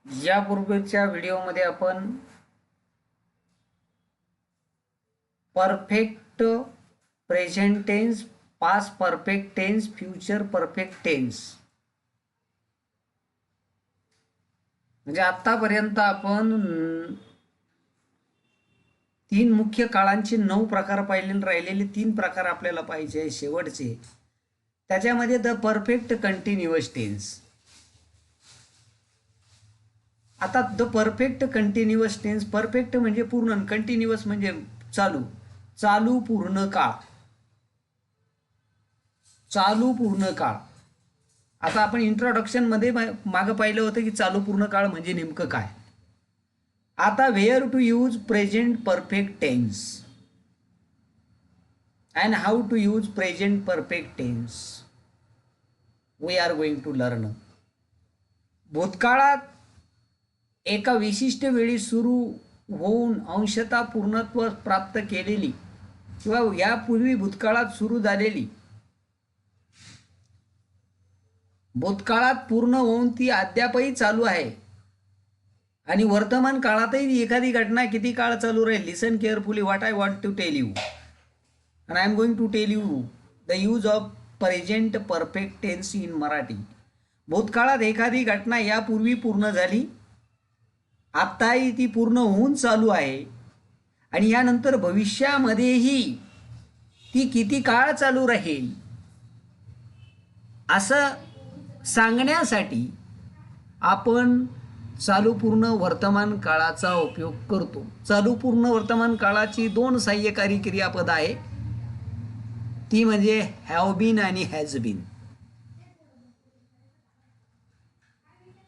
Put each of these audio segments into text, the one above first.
यापूर्वीच्या व्हिडिओमध्ये आपण perfect present tense, past perfect tense, future perfect tense म्हणजे आतापर्यंत आपण तीन मुख्य काळांचे 9 प्रकार पाहिले, राहिलेले 3 प्रकार आपल्याला पाहिजे शेवटचे. त्याच्यामध्ये द परफेक्ट कंटिन्युअस टेन्स. आता the perfect continuous tense, perfect म्हणजे पूर्ण, कंटिन्युअस म्हणजे चालू, चालू पूर्ण काळ, चालू पूर्ण काळ. आता आपण इंट्रोडक्शन मध्ये मागं पाहिलं होतं की चालू पूर्ण काळ म्हणजे नेमकं काय. आता where to use present perfect tense and how to use present perfect tense we are going to learn. भूतकाळात एका विशिष्ट वेळी सुरू होऊन अंशतः पूर्णत्व प्राप्त केलेली किंवा यापूर्वी भूतकाळात सुरू झालेली, भूतकाळात पूर्ण होऊन ती अद्यापही चालू आहे आणि वर्तमान काळातही एखादी घटना किती काळ चालू राहील. Listen carefully what I want to tell you and I am going to tell you the use of present perfect tense in Marathi. भूतकाळात एखादी घटना यापूर्वी पूर्ण झाली, आत्ताही ती पूर्ण होऊन चालू आहे आणि यानंतर भविष्यामध्येही ती किती काळ चालू राहील असं सांगण्यासाठी आपण चालू पूर्ण वर्तमान काळाचा उपयोग करतो. चालू पूर्ण वर्तमान काळाची 2 सहाय्यकारी क्रियापद आहे, ती म्हणजे हॅव बीन आणि हॅज बीन.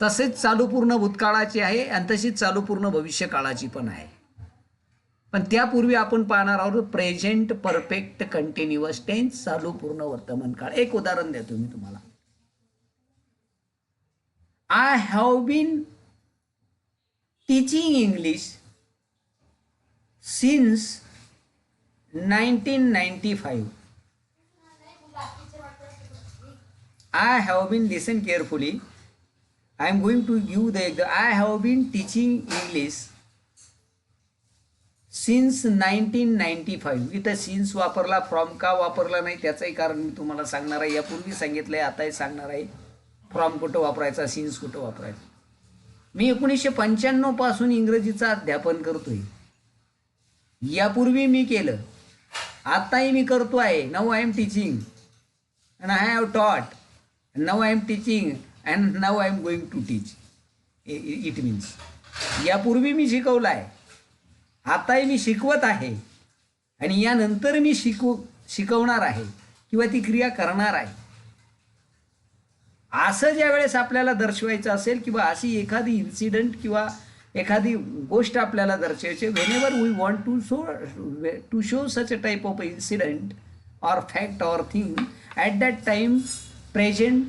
तसेच चालू पूर्ण भूतकाळाची आहे आणि तशीच चालू पूर्ण भविष्य काळाची पण आहे. पण त्यापूर्वी आपण पाहणार आहोत प्रेझेंट परफेक्ट कंटिन्युअस टेन्स, चालू पूर्ण वर्तमान काळ. एक उदाहरण देतो मी तुम्हाला. I have been teaching English since 1995. I have been, listen carefully, I am going to give the example. I have been teaching English since 1995. इथं सिन्स वापरला, फ्रॉम का वापरला नाही त्याचंही कारण मी तुम्हाला सांगणार आहे. यापूर्वी सांगितलंय, आताही सांगणार आहे. फ्रॉम कुठं वापरायचा, सिन्स कुठं वापरायचा. मी 1995 पासून इंग्रजीचं अध्यापन करतोय. यापूर्वी मी केलं, आताही मी करतो आहे. Now I am teaching and I have taught. Now I am teaching and now I am going to teach. It means यापूर्वी मी शिकवलं आहे, आताही मी शिकवत आहे आणि यानंतर मी शिकवणार आहे किंवा ती क्रिया करणार आहे. असं ज्या वेळेस आपल्याला दर्शवायचं असेल किंवा अशी एखादी इन्सिडंट किंवा एखादी गोष्ट आपल्याला दर्शवायची, whenever we want to show such a type of incident or fact or thing, at that time present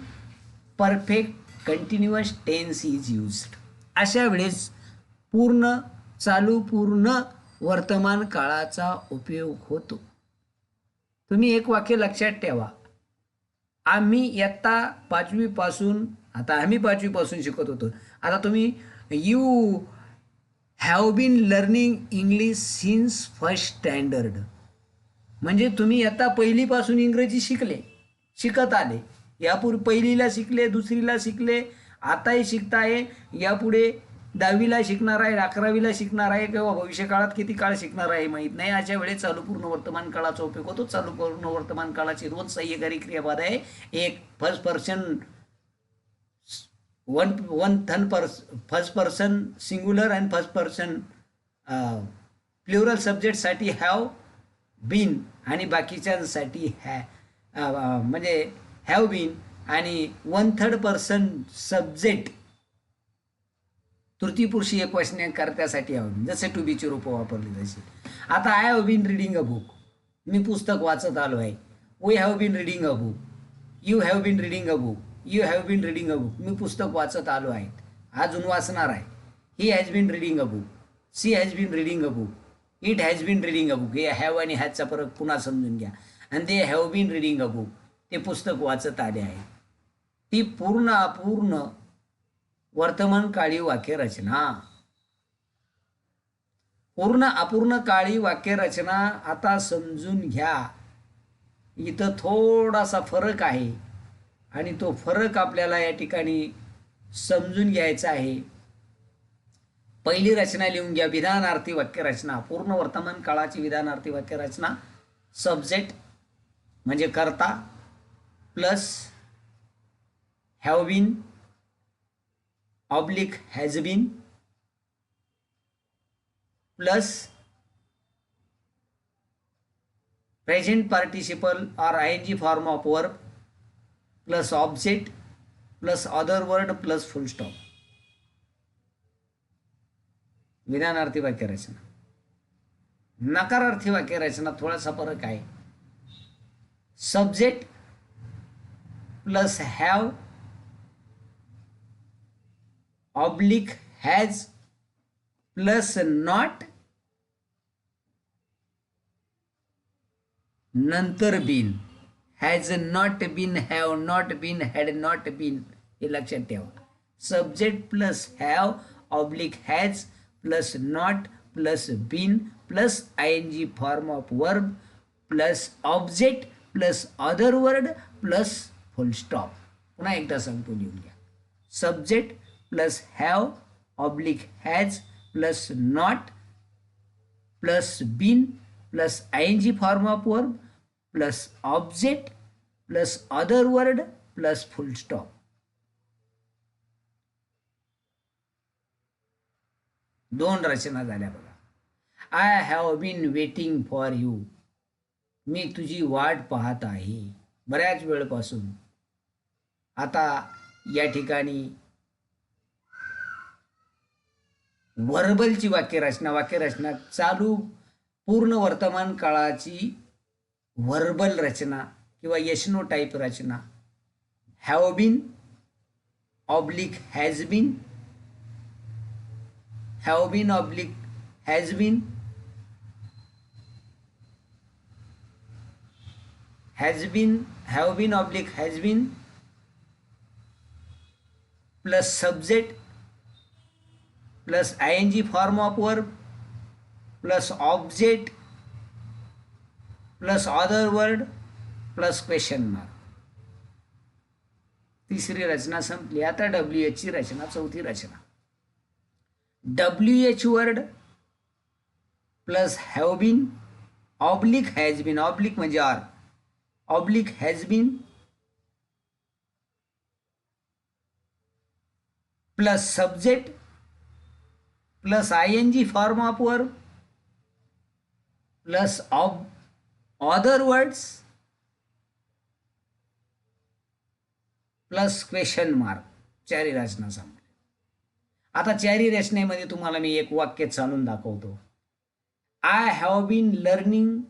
perfect continuous tense is used. अशा वेळेस पूर्ण चालू पूर्ण वर्तमान काळाचा उपयोग होतो. तुम्ही एक वाक्य लक्षात ठेवा. आम्ही इयत्ता 5वी पासून, आता आम्ही 5वी पासून शिकत होतो, आता तुम्ही you have been learning English since first standard म्हणजे तुम्ही इयत्ता 1ली पासून इंग्रजी शिकत आले. यापूर्वी 1लीला शिकले, 2रीला शिकले, आताही शिकताय, यापुढे 10वीला शिकणार आहे, 11वीला शिकणार आहे किंवा भविष्यकाळात किती काळ शिकणार आहे माहीत नाही. अशा वेळेस चालू पूर्ण वर्तमान काळाचा उपयोग होतो. चालू पूर्ण वर्तमान काळाची 2 सहाय्यकारी क्रियापद आहे. एक फर्स्ट पर्सन सिंग्युलर आणि फर्स्ट पर्सन प्लुरल सब्जेक्टसाठी हॅव बीन आणि बाकीच्यांसाठी म्हणजे हॅव बीन आणि 1/3 पर्सन सब्जेक्ट तृतीय पुरुषी एकवचनकर्त्यासाठी हॅव बीन, जसे टू बीची रूपं वापरली तशी. आता I have been reading a book, मी पुस्तक वाचत आलो आहे. We have been reading a book, you have been reading a book, you have been reading a book, मी पुस्तक वाचत आलो आहे, अजून वाचणार आहे. He has been reading a book, she has been reading a book, it has been reading a book. हे have आणि हॅजचा फरक पुन्हा समजून घ्या. आणि ते have been reading a book, ते पुस्तक वाचत आले आहे. ती पूर्ण अपूर्ण वर्तमान काळी वाक्यरचना. पूर्ण अपूर्ण काळी वाक्यरचना आता समजून घ्या. इथं थोडासा फरक आहे आणि तो फरक आपल्याला या ठिकाणी समजून घ्यायचा आहे. पहिली रचना लिहून घ्या. विधानार्थी वाक्यरचना, पूर्ण वर्तमान काळाची विधानार्थी वाक्यरचना. सब्जेक्ट म्हणजे कर्ता plus have been oblique has been plus present participle और ING form of verb plus object plus other word plus full stop. विधानार्थी वाक्यरचना. नकारार्थी वाक्यरचना थोडासा फरक आहे. Subject plus have oblique has plus not नंतर been. Has not been, have not been, had not been, हे लक्षात ठेवा. Subject plus have oblique has plus not plus been plus ING form of verb plus object plus other word plus full stop. पुन्हा एकदा सांगतो, लिहून घ्या. Subject plus have oblique has plus not plus been plus ING form of verb plus object plus other word plus full stop. दोन रचना झाल्या बघा. I have been waiting for you. मी तुझी वाट पाहत आहे बऱ्याच वेळपासून. आता या ठिकाणी वर्बलची वाक्यरचना चालू पूर्ण वर्तमान काळाची वर्बल रचना किंवा यशनो टाईप रचना. Have been oblique has been, have been oblique has been, has been, have been oblique has been plus subject plus ING form of verb plus object plus other word plus question mark. तिसरी रचना संपली. आता WH ची रचना, चौथी रचना. WH word plus have been oblique has been, oblique म्हणजे or, oblique has been plus subject plus ING form of verb plus other words plus question mark. चारी रचना संपली. आता चारी रचनेमध्ये तुम्हाला मी एक वाक्य चालून दाखवतो. I have been learning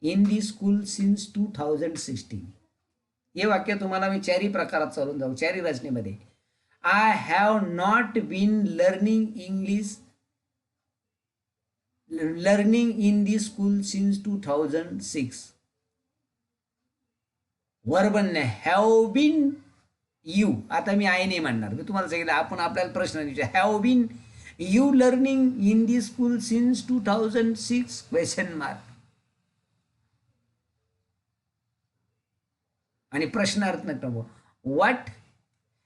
in the school since 2016. हे वाक्य तुम्हाला मी चारी प्रकारात चालून जाऊ, चारी रचनेमध्ये. I have not been learning in the school since 2006. वर्बलने हॅव बीन यू. आता मी आय नाही म्हणणार, मी तुम्हाला सांगितलं आपण आपल्याला प्रश्न विचार. Have been you learning in the school since 2006 question mark. आणि प्रश्नार्थ नको. What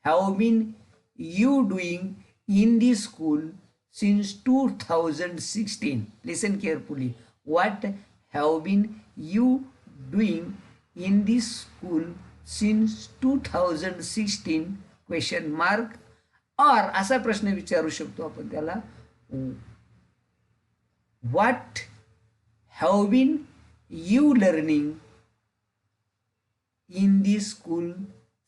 have been you doing in the school since 2016. Listen carefully. What have been you doing in the school since 2016 question mark. और असा प्रश्न विचारू शकतो आपण त्याला. What have been you learning in the school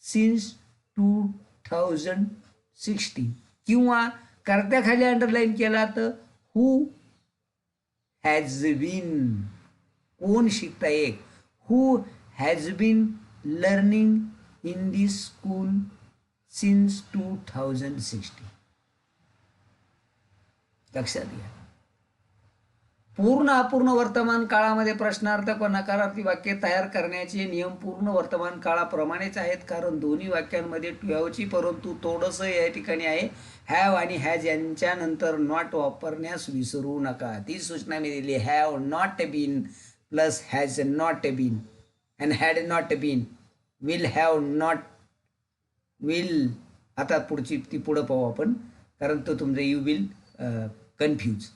since 2016. किंवा कर्त्याखाली underline केला तर हू हॅज बीन. कोण शिकता एक. Who has been learning in the school since 2016. लक्षात घ्या. पूर्ण अपूर्ण वर्तमान काळामध्ये प्रश्नार्थक व नकारार्थी वाक्य तयार करण्याचे नियम पूर्ण वर्तमान काळाप्रमाणेच आहेत, कारण दोन्ही वाक्यांमध्ये टू हॅवची परंतु थोडंसं या ठिकाणी आहे हॅव आणि हॅज यांच्यानंतर नॉट वापरण्यास विसरू नका. ती सूचना मी दिली. Have not been plus has not been and had not been, will have not will. आता पुढची ती पुढं पाहू आपण, कारण तो तुमचं यू विल कन्फ्यूज.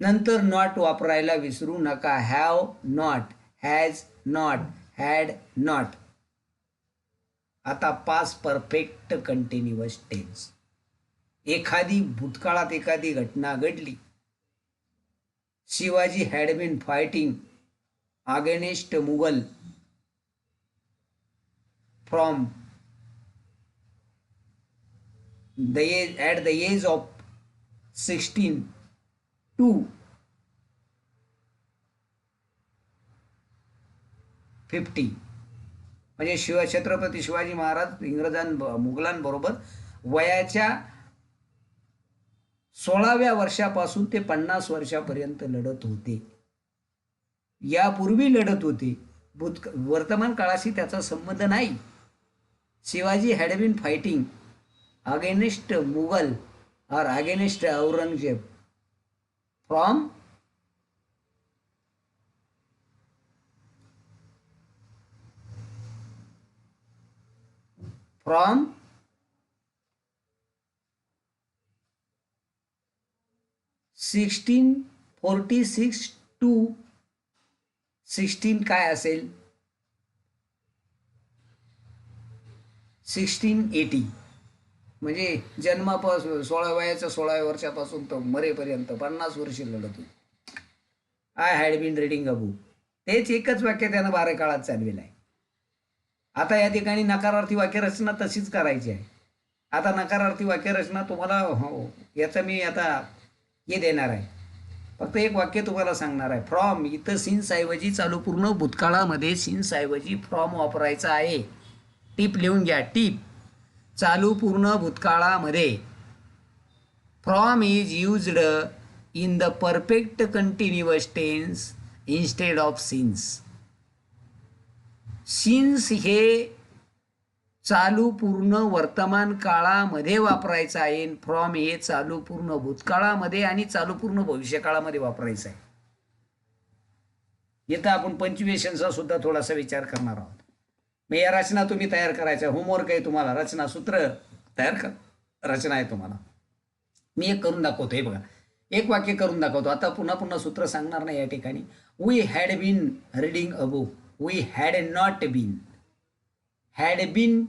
नंतर नॉट वापरायला विसरू नका. Have not, has not, had not. आता पास्ट परफेक्ट कंटिन्युअस टेन्स. एखादी भूतकाळात एखादी घटना घडली. Shivaji had been fighting against Mughal from at the age of 16 to 50. म्हणजे छत्रपती शिवाजी महाराज मुघलांबरोबर वयाच्या 16व्या वर्षापासून ते 50 वर्षापर्यंत लढत होते. यापूर्वी लढत होते. वर्तमान काळाशी त्याचा संबंध नाही. Shivaji had been fighting against Mughal और against Aurangzeb from from 1646 to 16 काय असेल 1680. म्हणजे जन्मापासून 16व्या वर्षापासून तर मरेपर्यंत 50 वर्ष लढत होती. I had been reading a book. तेच एकच वाक्य त्यानं 12 काळात चालविलं आहे. आता या ठिकाणी नकारार्थी वाक्यरचना तशीच करायची आहे. आता नकारार्थी वाक्यरचना तुम्हाला याचं मी आता हे देणार आहे. फक्त एक वाक्य तुम्हाला सांगणार आहे. फ्रॉम इथं सिन्स ऐवजी चालू पूर्ण भूतकाळामध्ये सिन्स ऐवजी फ्रॉम वापरायचा आहे. टिप लिहून घ्या. टिप. चालू पूर्ण भूतकाळामध्ये from is used in the perfect continuous tense instead of since. Since हे चालू पूर्ण वर्तमान काळामध्ये वापरायचं आहे. फ्रॉम हे चालू पूर्ण भूतकाळामध्ये आणि चालू पूर्ण भविष्यकाळामध्ये वापरायचं आहे. इथं आपण पंक्च्युएशनचा सुद्धा थोडासा विचार करणार आहोत. मग या रचना तुम्ही तयार करायच्या. होमवर्क आहे तुम्हाला. रचना सूत्र तयार कर. रचना आहे तुम्हाला. मी एक करून दाखवतो. हे बघा, एक वाक्य करून दाखवतो. आता पुन्हा सूत्र सांगणार नाही या ठिकाणी. We had been reading a book. We had not been. Had been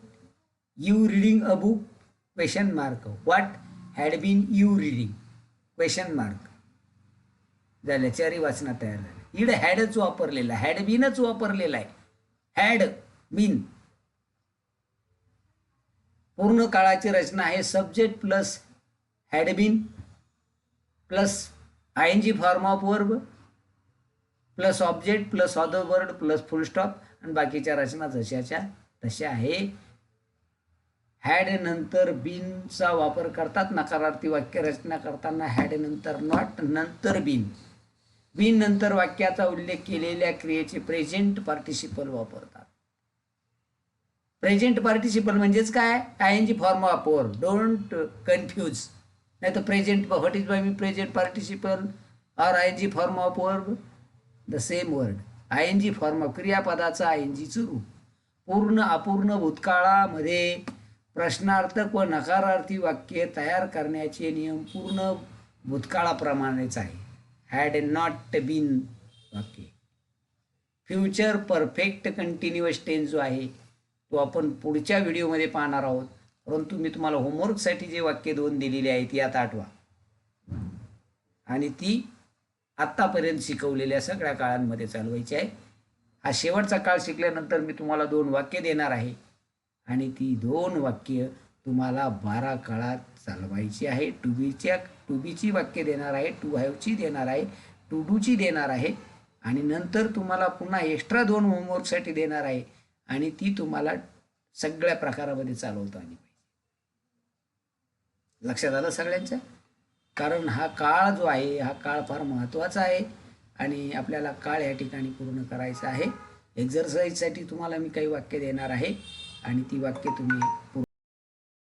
you reading a book question mark. What had been you reading question mark. झाल्या 4 वाचना तयार झाल्या. इकडे हॅडच वापरलेला, हॅड बीनच वापरलेला आहे. Had been. पूर्ण काळाची रचना आहे subject plus had been plus ING form of verb plus object plus other word plus full stop आणि बाकीच्या रचना जशाच्या तशा आहे. हॅड नंतर बीनचा वापर करतात. नकारार्थी वाक्य रचना करताना हॅड नंतर नॉट नंतर बीन. बीन नंतर वाक्याचा उल्लेख केलेल्या क्रियेचे प्रेझेंट पार्टिसिपल वापरतात. प्रेझेंट पार्टिसिपल म्हणजेच काय? ING form of verb. Don't confuse. नाही तर present what is by me present participle और ING form of verb the same word. ING form of क्रियापदाचा आयएनजीचं रूप. पूर्ण अपूर्ण भूतकाळामध्ये प्रश्नार्थक व नकारार्थी वाक्य तयार करण्याचे नियम पूर्ण भूतकाळाप्रमाणेच आहे. हॅड नॉट बीन वाक्य. फ्युचर परफेक्ट कंटिन्युअस टेन्स जो आहे तो आपण पुढच्या व्हिडिओमध्ये पाहणार आहोत. परंतु मी तुम्हाला होमवर्कसाठी जे वाक्य 2 दिलेली आहे ती आता आठवा आणि ती आत्तापर्यंत शिकवलेल्या सगळ्या काळांमध्ये चालवायची आहे. हा शेवटचा काळ शिकल्यानंतर मी तुम्हाला 2 वाक्य देणार आहे आणि ती 2 वाक्य तुम्हाला 12 काळात चालवायची आहे. टू बीची वाक्य देणार आहे, टू हॅवची देणार आहे, टू डूची देणार आहे आणि नंतर तुम्हाला पुन्हा एक्स्ट्रा 2 होमवर्कसाठी देणार आहे आणि ती तुम्हाला सगळ्या प्रकारामध्ये चालवता आली पाहिजे. लक्षात आलं सगळ्यांच्या? कारण हा काळ जो आहे हा काळ फार महत्त्वाचा आहे आणि आपल्याला काळ या ठिकाणी पूर्ण करायचा आहे. एक्झरसाईजसाठी तुम्हाला मी काही वाक्य देणार आहे आणि ती वाक्य तुम्ही